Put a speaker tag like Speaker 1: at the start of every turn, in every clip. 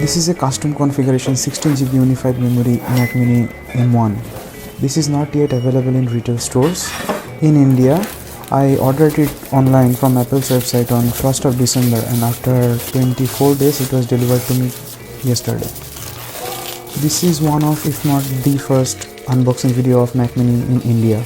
Speaker 1: This is a custom configuration 16 GB unified memory Mac Mini M1. This is not yet available in retail stores. In India, I ordered it online from Apple's website on 1st of December, and after 24 days it was delivered to me yesterday. This is one of, if not the first, unboxing video of Mac Mini in India.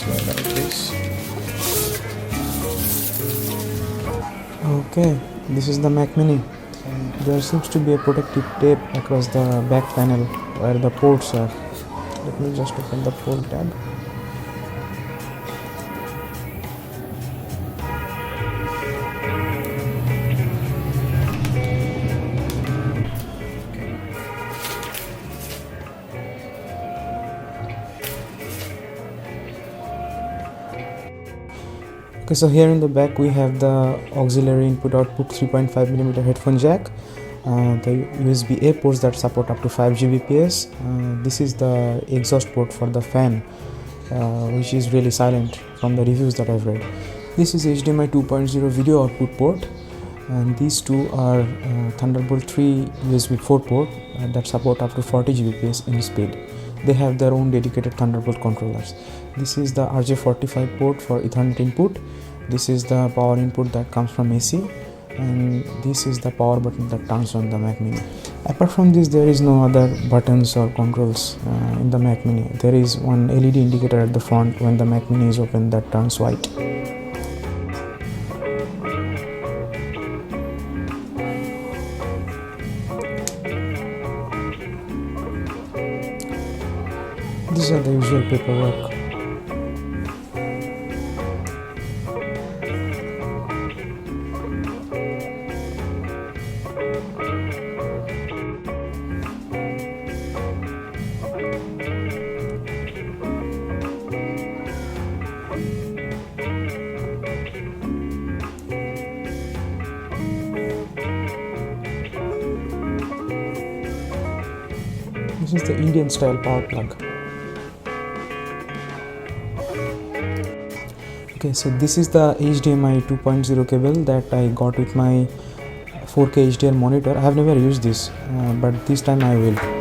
Speaker 1: Like this. Okay, this is the Mac Mini, and there seems to be a protective tape across the back panel where the ports are. Let me just open the port tab. Okay, so here in the back we have the auxiliary input-output 3.5mm headphone jack, the USB-A ports that support up to 5 Gbps. This is the exhaust port for the fan, which is really silent from the reviews that I've read. This is HDMI 2.0 video output port, and these two are Thunderbolt 3 USB 4 port that support up to 40 Gbps in speed. They have their own dedicated Thunderbolt controllers. This is the RJ45 port for Ethernet input. This is the power input that comes from AC, and this is the power button that turns on the Mac Mini. Apart from this, there is no other buttons or controls in the Mac Mini. There is one LED indicator at the front when the Mac Mini is open that turns white. These are the usual paperwork. This is the Indian style power plug. Okay, so this is the HDMI 2.0 cable that I got with my 4K HDR monitor. I have never used this, but this time I will.